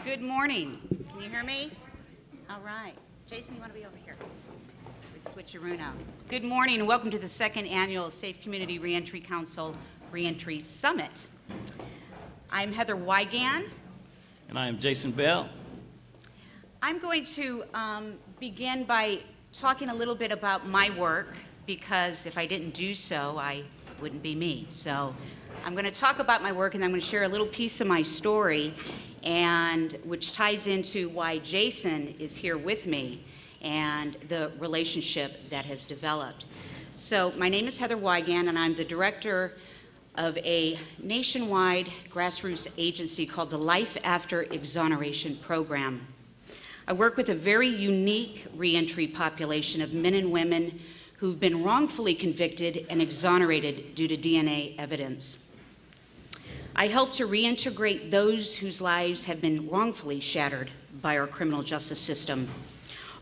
Good morning. Can you hear me? All right. Jason, you want to be over here? We switcheroo now. Good morning and welcome to the second annual Safe Community Reentry Council Reentry Summit. I'm Heather Weigand. And I am Jason Bell. I'm going to begin by talking a little bit about my work, because if I didn't do so, I wouldn't be me. So I'm going to talk about my work, and I'm going to share a little piece of my story, and which ties into why Jason is here with me and the relationship that has developed. So my name is Heather Weigand, and I'm the director of a nationwide grassroots agency called the Life After Exoneration program. I work with a very unique reentry population of men and women who've been wrongfully convicted and exonerated due to DNA evidence. I help to reintegrate those whose lives have been wrongfully shattered by our criminal justice system.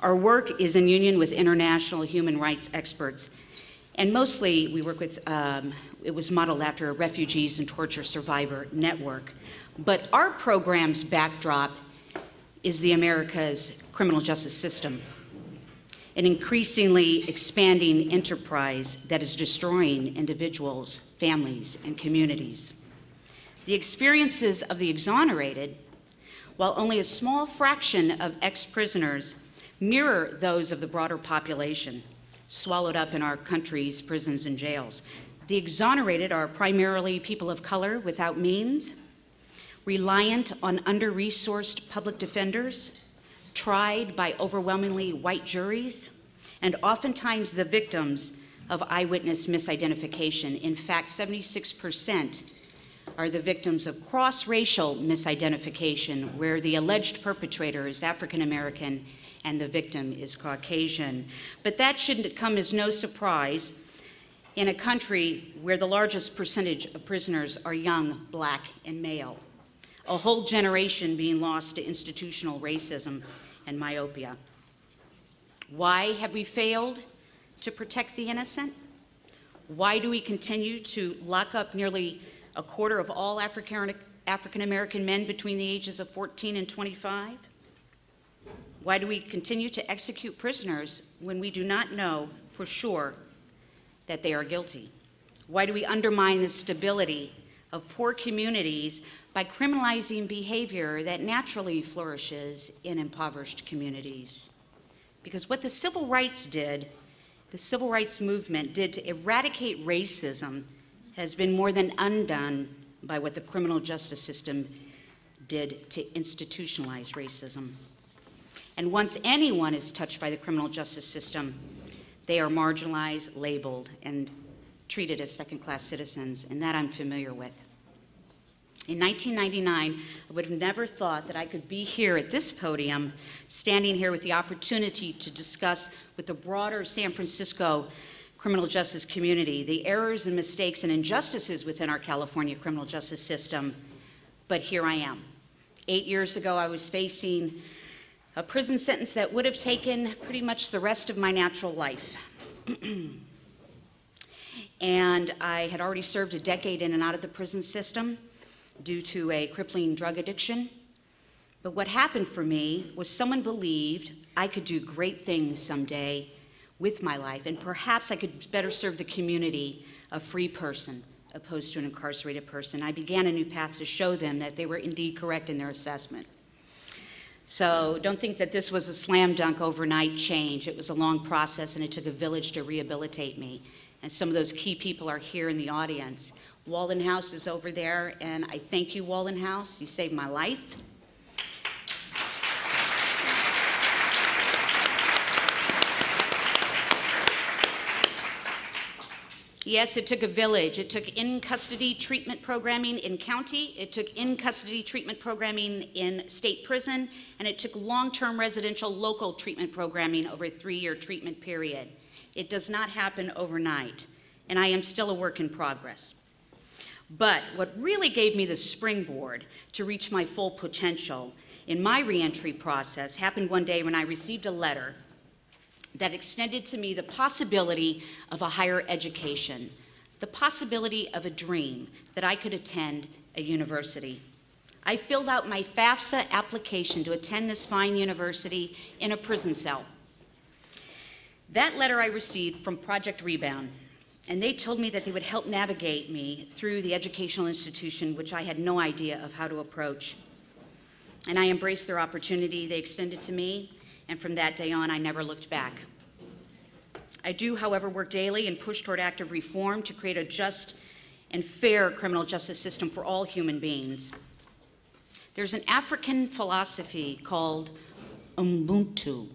Our work is in union with international human rights experts, and mostly we work with, it was modeled after a refugees and torture survivor network. But our program's backdrop is the America's criminal justice system, an increasingly expanding enterprise that is destroying individuals, families, and communities. The experiences of the exonerated, while only a small fraction of ex-prisoners mirror those of the broader population, swallowed up in our country's prisons and jails. The exonerated are primarily people of color without means, reliant on under-resourced public defenders, tried by overwhelmingly white juries, and oftentimes the victims of eyewitness misidentification. In fact, 76% are the victims of cross-racial misidentification, where the alleged perpetrator is African American and the victim is Caucasian. But that shouldn't come as no surprise in a country where the largest percentage of prisoners are young, black, and male. A whole generation being lost to institutional racism and myopia. Why have we failed to protect the innocent? Why do we continue to lock up nearly a quarter of all African American men between the ages of 14 and 25? Why do we continue to execute prisoners when we do not know for sure that they are guilty? Why do we undermine the stability of poor communities by criminalizing behavior that naturally flourishes in impoverished communities? Because what the civil rights did, the civil rights movement did to eradicate racism, has been more than undone by what the criminal justice system did to institutionalize racism. And once anyone is touched by the criminal justice system, they are marginalized, labeled, and treated as second-class citizens, and that I'm familiar with. In 1999, I would have never thought that I could be here at this podium, standing here with the opportunity to discuss with the broader San Francisco criminal justice community the errors and mistakes and injustices within our California criminal justice system. But here I am. 8 years ago, I was facing a prison sentence that would have taken pretty much the rest of my natural life. And I had already served a decade in and out of the prison system due to a crippling drug addiction. But what happened for me was someone believed I could do great things someday with my life, and perhaps I could better serve the community, a free person, opposed to an incarcerated person. I began a new path to show them that they were indeed correct in their assessment. So don't think that this was a slam dunk overnight change. It was a long process, and it took a village to rehabilitate me. And some of those key people are here in the audience. Walden House is over there, and I thank you, Walden House. You saved my life. Yes, it took a village. It took in-custody treatment programming in county, it took in-custody treatment programming in state prison, and it took long-term residential local treatment programming over a 3-year treatment period. It does not happen overnight, and I am still a work in progress. But what really gave me the springboard to reach my full potential in my reentry process happened one day when I received a letter that extended to me the possibility of a higher education, the possibility of a dream that I could attend a university. I filled out my FAFSA application to attend this fine university in a prison cell. That letter I received from Project Rebound, and they told me that they would help navigate me through the educational institution, which I had no idea of how to approach. And I embraced their opportunity they extended to me, and from that day on, I never looked back. I do, however, work daily and push toward active reform to create a just and fair criminal justice system for all human beings. There's an African philosophy called Ubuntu,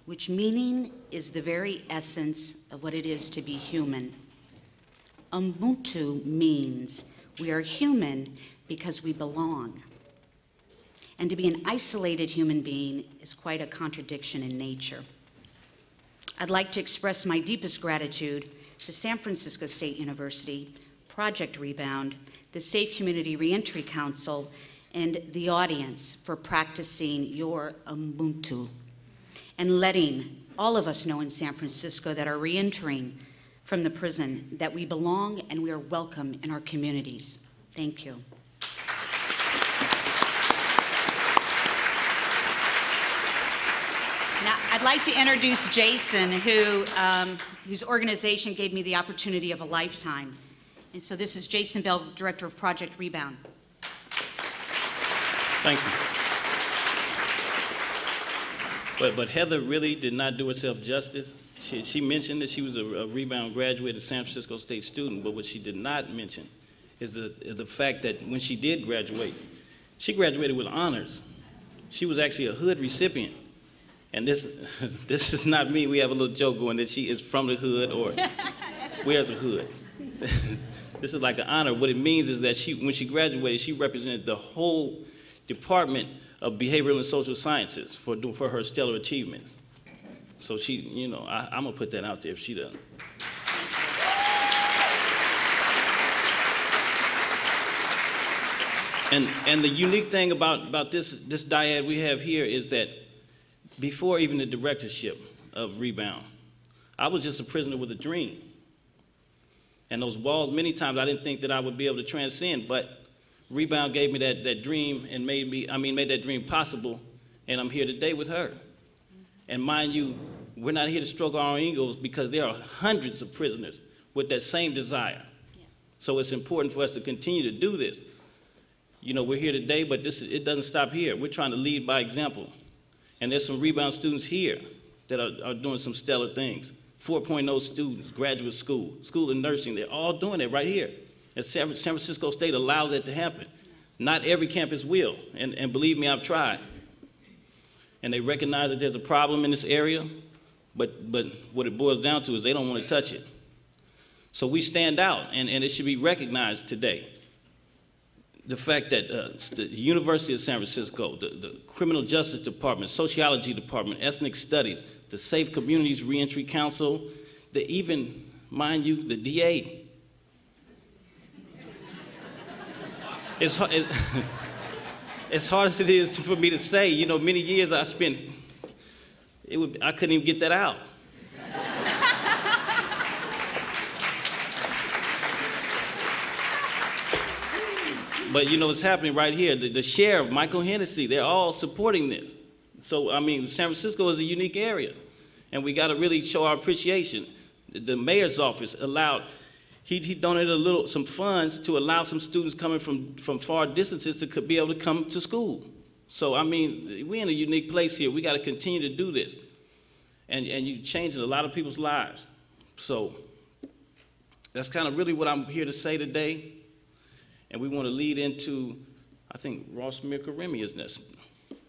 which meaning is the very essence of what it is to be human. Ubuntu means we are human because we belong. And to be an isolated human being is quite a contradiction in nature. I'd like to express my deepest gratitude to San Francisco State University, Project Rebound, the Safe Community Reentry Council, and the audience for practicing your Ubuntu and letting all of us know in San Francisco that are reentering from the prison that we belong and we are welcome in our communities. Thank you. Now, I'd like to introduce Jason, whose organization gave me the opportunity of a lifetime. And so this is Jason Bell, Director of Project Rebound. Thank you. But Heather really did not do herself justice. She mentioned that she was a Rebound graduate, a San Francisco State student, but what she did not mention is the fact that when she did graduate, she graduated with honors. She was actually a hood recipient. And this is not me. We have a little joke going that she is from the hood or wears a hood. This is like an honor. What it means is that when she graduated, she represented the whole Department of Behavioral and Social Sciences for her stellar achievement. So she, you know, I'm gonna put that out there if she doesn't. And the unique thing about this dyad we have here is that before even the directorship of Rebound, I was just a prisoner with a dream. And those walls, many times I didn't think that I would be able to transcend, but Rebound gave me that dream and made that dream possible, and I'm here today with her. And mind you, we're not here to stroke our own egos because there are hundreds of prisoners with that same desire. Yeah. So it's important for us to continue to do this. You know, we're here today, but it doesn't stop here. We're trying to lead by example. And there's some Rebound students here that are doing some stellar things. 4.0 students, graduate school of nursing, they're all doing it right here. And San Francisco State allows that to happen. Not every campus will, and believe me, I've tried. And they recognize that there's a problem in this area, but what it boils down to is they don't want to touch it. So we stand out, and it should be recognized today. The fact that the University of San Francisco, the Criminal Justice Department, Sociology Department, Ethnic Studies, the Safe Communities Reentry Council, even, mind you, the DA. As hard as it is for me to say, you know, many years I spent, I couldn't even get that out. But you know what's happening right here, the sheriff, Michael Hennessy, they're all supporting this. So, I mean, San Francisco is a unique area, and we got to really show our appreciation. The mayor's office allowed, he donated some funds to allow some students coming from far distances to be able to come to school. So, I mean, we're in a unique place here. We got to continue to do this. And you're changing a lot of people's lives. So, that's kind of really what I'm here to say today. And we want to lead into, I think, Ross Mirkarimi is next.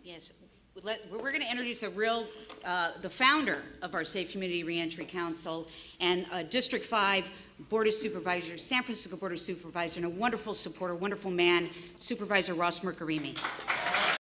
Yes, we're going to introduce the founder of our Safe Community Reentry Council and District 5 Board of Supervisors, San Francisco Board of Supervisors, and a wonderful supporter, wonderful man, Supervisor Ross Mirkarimi.